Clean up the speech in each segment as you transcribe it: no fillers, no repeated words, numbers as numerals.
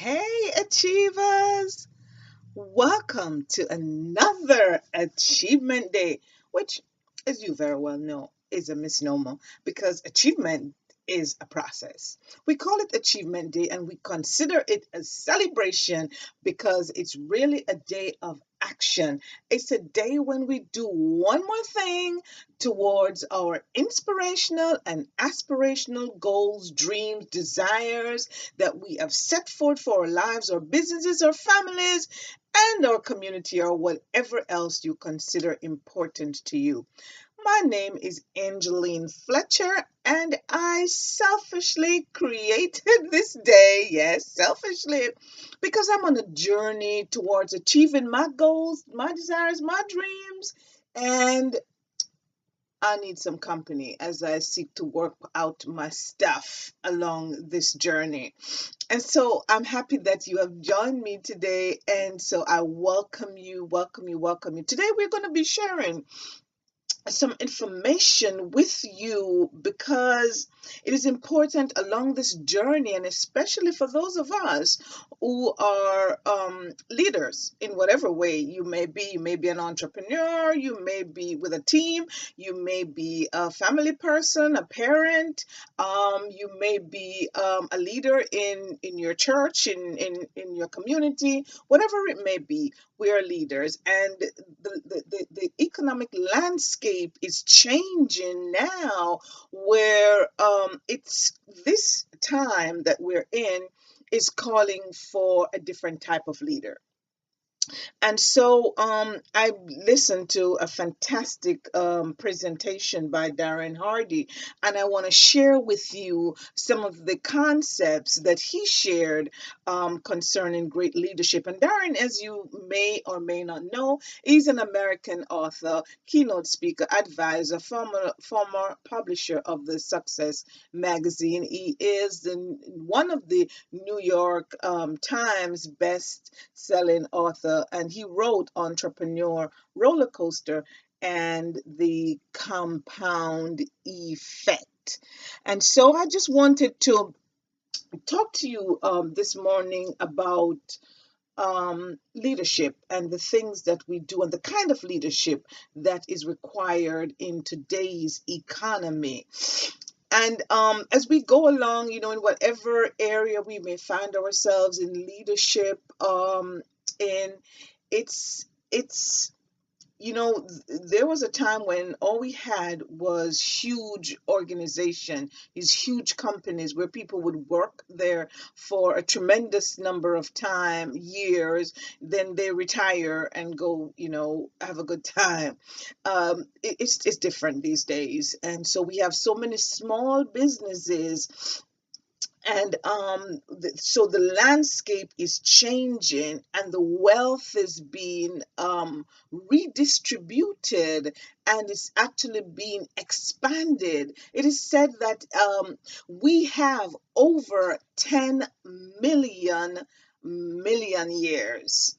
Hey, Achievers! Welcome to another Achievement Day, which, as you very well know, is a misnomer because achievement is a process. We call it Achievement Day and we consider it a celebration because it's really a day of action. It's a day when we do one more thing towards our inspirational and aspirational goals, dreams, desires that we have set forth for our lives, our businesses, our families, and our community, or whatever else you consider important to you. My name is Angeline Fletcher, and I selfishly created this day, yes, selfishly, because I'm on a journey towards achieving my goals, my desires, my dreams, and I need some company as I seek to work out my stuff along this journey. And so I'm happy that you have joined me today. And so I welcome you, welcome you, welcome you. Today we're going to be sharing some information with you because it is important along this journey, and especially for those of us who are leaders in whatever way you may be. You may be an entrepreneur, you may be with a team, you may be a family person, a parent, you may be a leader in your church, in your community, whatever it may be. We are leaders, and the economic landscape is changing now, where it's this time that we're in is calling for a different type of leader. And so I listened to a fantastic presentation by Darren Hardy, and I want to share with you some of the concepts that he shared concerning great leadership. And Darren, as you may or may not know, he's an American author, keynote speaker, advisor, former publisher of the Success magazine. He is one of the New York Times best-selling author, and he wrote Entrepreneur Roller Coaster and the Compound Effect. And so I just wanted to talk to you this morning about leadership and the things that we do and the kind of leadership that is required in today's economy. And as we go along, in whatever area we may find ourselves in leadership, in it's there was a time when all we had was huge organization, these huge companies where people would work there for a tremendous number of time, years, then they retire and go, have a good time. It's different these days. And so we have so many small businesses, and so the landscape is changing and the wealth is being redistributed, and it's actually being expanded. It is said that we have over 10 million years.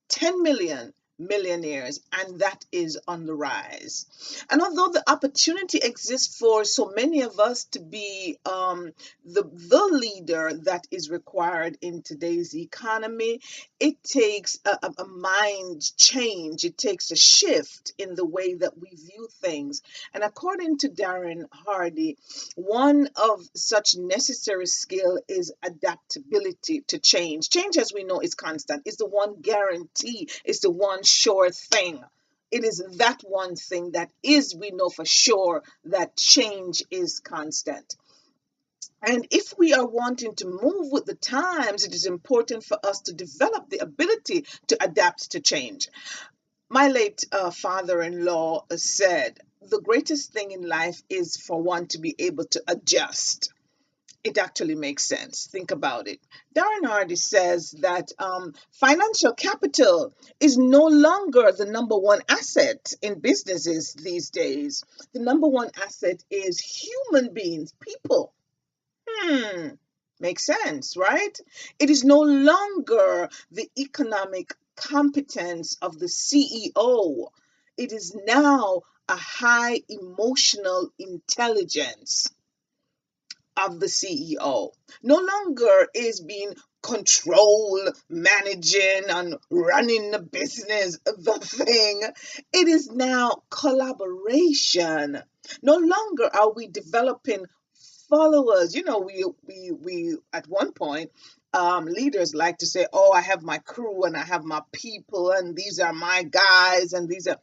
10 million millionaires, and that is on the rise. And although the opportunity exists for so many of us to be the leader that is required in today's economy, it takes a mind change. It takes a shift in the way that we view things. And according to Darren Hardy, one of such necessary skill is adaptability to change. Change, as we know, is constant. It's the one guarantee. It's the one sure thing. It is that one thing that is, we know for sure that change is constant. And if we are wanting to move with the times, it is important for us to develop the ability to adapt to change. My late father-in-law said, the greatest thing in life is for one to be able to adjust. It actually makes sense. Think about it. Darren Hardy says that financial capital is no longer the number one asset in businesses these days. The number one asset is human beings, people. Hmm, makes sense, right? It is no longer the economic competence of the CEO. It is now a high emotional intelligence of the CEO. No longer is being control, managing, and running the business, the thing. It is now collaboration. No longer are we developing followers. We at one point, leaders like to say, "Oh, I have my crew and I have my people, and these are my guys, and these are."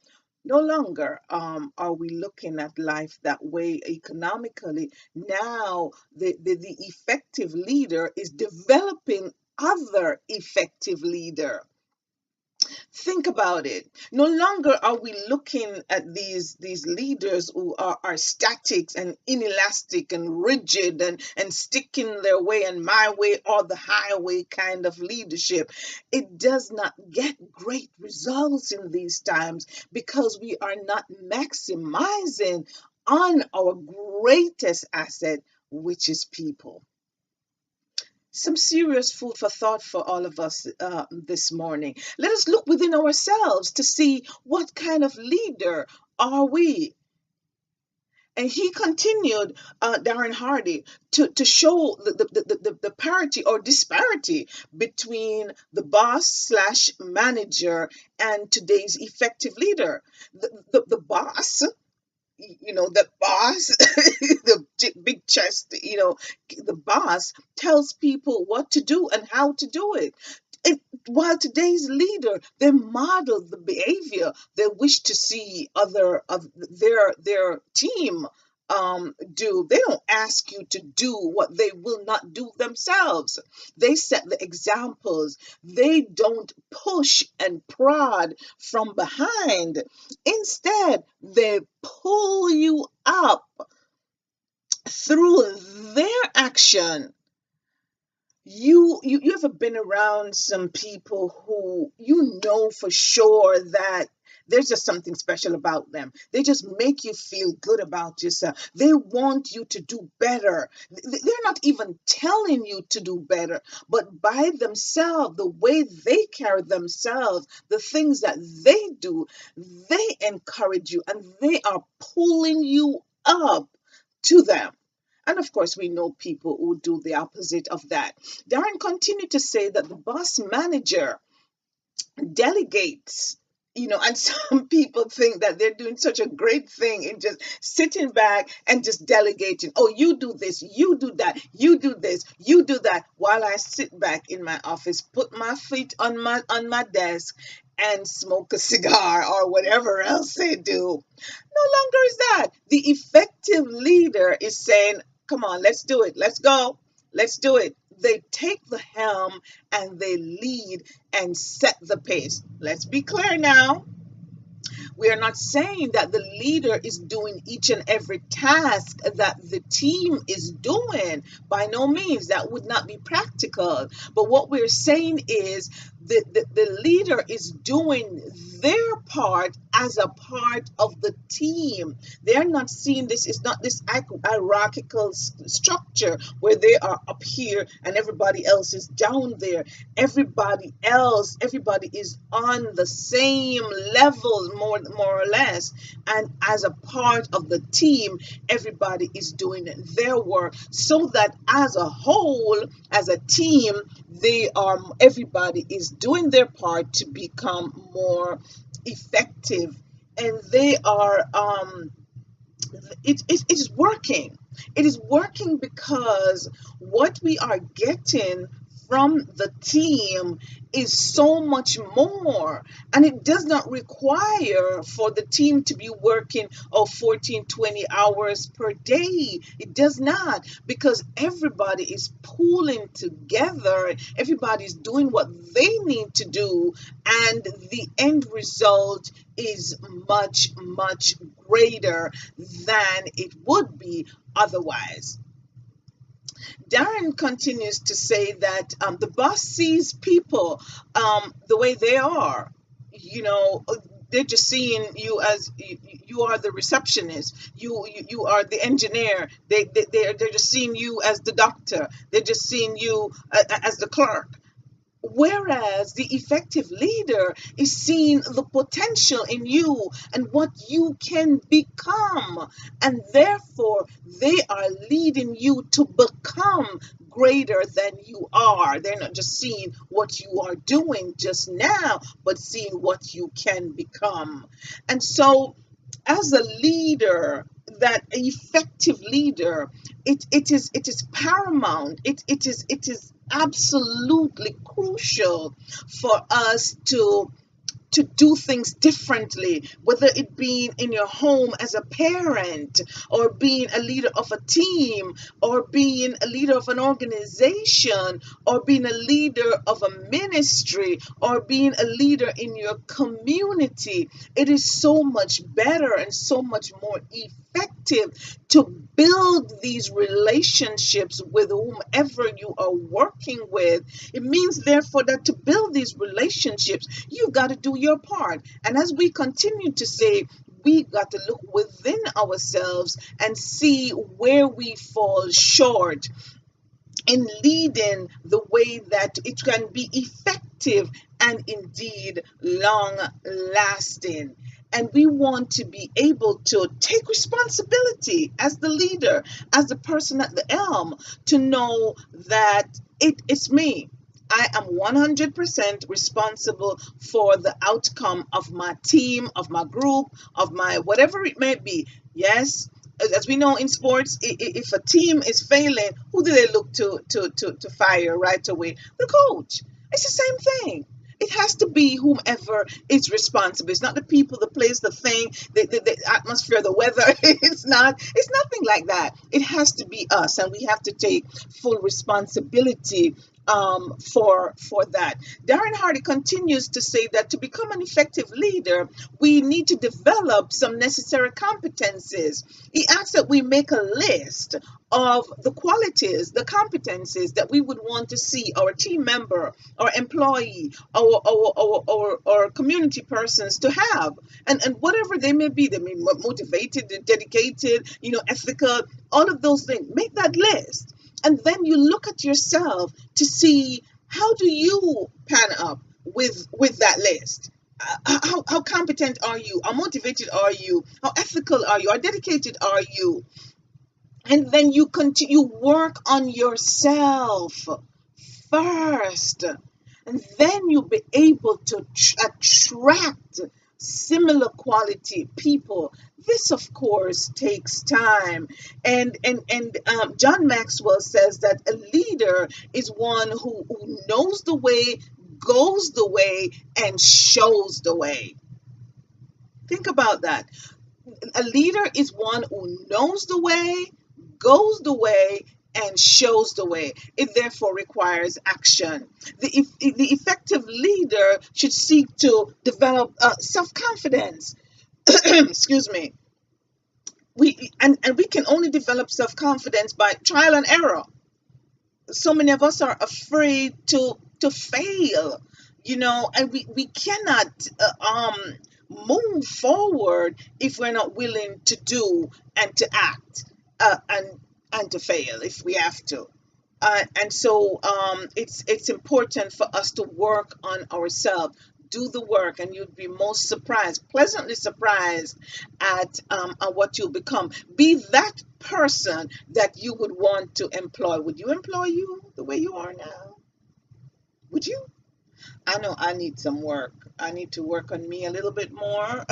No longer are we looking at life that way economically. Now, the effective leader is developing other effective leader. Think about it. No longer are we looking at these leaders who are static and inelastic and rigid and sticking their way and my way or the highway kind of leadership. It does not get great results in these times because we are not maximizing on our greatest asset, which is people. Some serious food for thought for all of us this morning. Let us look within ourselves to see what kind of leader are we. And he continued, Darren Hardy, to show the parity or disparity between the boss slash manager and today's effective leader. The boss, the boss, the big chest, the boss tells people what to do and how to do it. While today's leader, they model the behavior they wish to see other of their team do. They don't ask you to do what they will not do themselves. They set the examples. They don't push and prod from behind. Instead, they pull you up through their action. You ever been around some people who you know for sure that there's just something special about them. They just make you feel good about yourself. They want you to do better. They're not even telling you to do better, but by themselves, the way they carry themselves, the things that they do, they encourage you and they are pulling you up to them. And of course, we know people who do the opposite of that. Darren continued to say that the boss manager delegates. And some people think that they're doing such a great thing in just sitting back and just delegating. Oh, you do this, you do that, you do this, you do that, while I sit back in my office, put my feet on my desk and smoke a cigar or whatever else they do. No longer is that. The effective leader is saying, come on, let's do it. Let's go. Let's do it. They take the helm and they lead and set the pace. Let's be clear now. We are not saying that the leader is doing each and every task that the team is doing. By no means, that would not be practical. But what we're saying is the leader is doing their part as a part of the team. They're not seeing this, it's not this hierarchical structure where they are up here and everybody else is down there. Everybody is on the same level, more or less, and as a part of the team, everybody is doing their work, so that as a whole, as a team, everybody is doing their part to become more effective, and they are it is working. It is working because what we are getting from the team is so much more, and it does not require for the team to be working 14, 20 hours per day. It does not, because everybody is pooling together, everybody's doing what they need to do, and the end result is much, much greater than it would be otherwise. Darren continues to say that the boss sees people the way they are. They're just seeing you as you are the receptionist. You are the engineer. They're just seeing you as the doctor. They're just seeing you as the clerk. Whereas the effective leader is seeing the potential in you and what you can become. And therefore, they are leading you to become greater than you are. They're not just seeing what you are doing just now, but seeing what you can become. And so, as a leader, that effective leader, it is paramount, it is absolutely crucial for us to do things differently, whether it being in your home as a parent, or being a leader of a team, or being a leader of an organization, or being a leader of a ministry, or being a leader in your community. It is so much better and so much more effective to build these relationships with whomever you are working with. It means, therefore, that to build these relationships, you've got to do your part. And as we continue to say, we got to look within ourselves and see where we fall short in leading the way that it can be effective and indeed long lasting. And we want to be able to take responsibility as the leader, as the person at the helm, to know that it's me. I am 100% responsible for the outcome of my team, of my group, of my whatever it may be. Yes, as we know in sports, if a team is failing, who do they look to fire right away? The coach. It's the same thing. It has to be whomever is responsible. It's not the people, the place, the thing, the atmosphere, the weather. It's not. It's nothing like that. It has to be us, and we have to take full responsibility for that. Darren Hardy continues to say that to become an effective leader, we need to develop some necessary competencies. He asks that we make a list of the qualities, the competencies that we would want to see our team member, our employee, our community persons to have. And whatever they may be, they may be motivated, dedicated, ethical, all of those things. Make that list. And then you look at yourself to see, how do you pan up with that list? How competent are you? How motivated are you? How ethical are you? How dedicated are you? And then you continue work on yourself first, and then you'll be able to attract similar quality people. This, of course, takes time. And John Maxwell says that a leader is one who knows the way, goes the way, and shows the way. Think about that. A leader is one who knows the way, goes the way, and shows the way. It therefore requires action. The effective leader should seek to develop self-confidence. Excuse me. And we can only develop self-confidence by trial and error. So many of us are afraid to fail, and we cannot move forward if we're not willing to do and to act, and to fail if we have to. And so it's important for us to work on ourselves, do the work, and you'd be most surprised, pleasantly surprised at what you'll become. Be that person that you would want to employ. Would you employ you the way you are now? Would you? I know I need some work. I need to work on me a little bit more.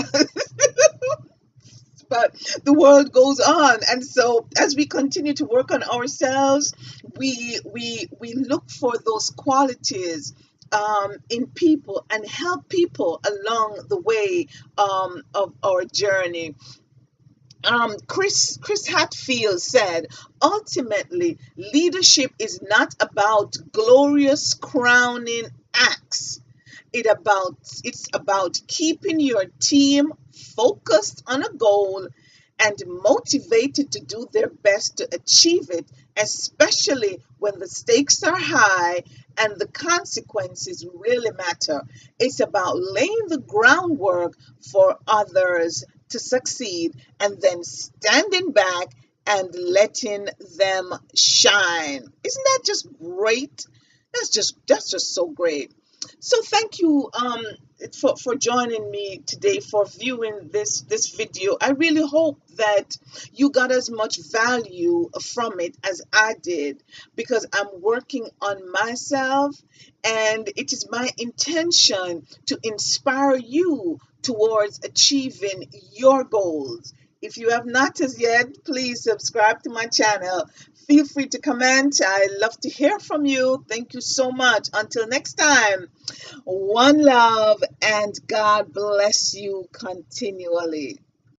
But the world goes on, and so as we continue to work on ourselves, we look for those qualities in people and help people along the way of our journey. Chris Hatfield said, ultimately, leadership is not about glorious crowning acts. It's about keeping your team focused on a goal and motivated to do their best to achieve it, especially when the stakes are high and the consequences really matter. It's about laying the groundwork for others to succeed and then standing back and letting them shine. Isn't that just great? That's just so great. So thank you for joining me today, for viewing this video. I really hope that you got as much value from it as I did, because I'm working on myself, and it is my intention to inspire you towards achieving your goals. If you have not as yet, please subscribe to my channel. Feel free to comment. I love to hear from you. Thank you so much. Until next time, one love, and God bless you continually.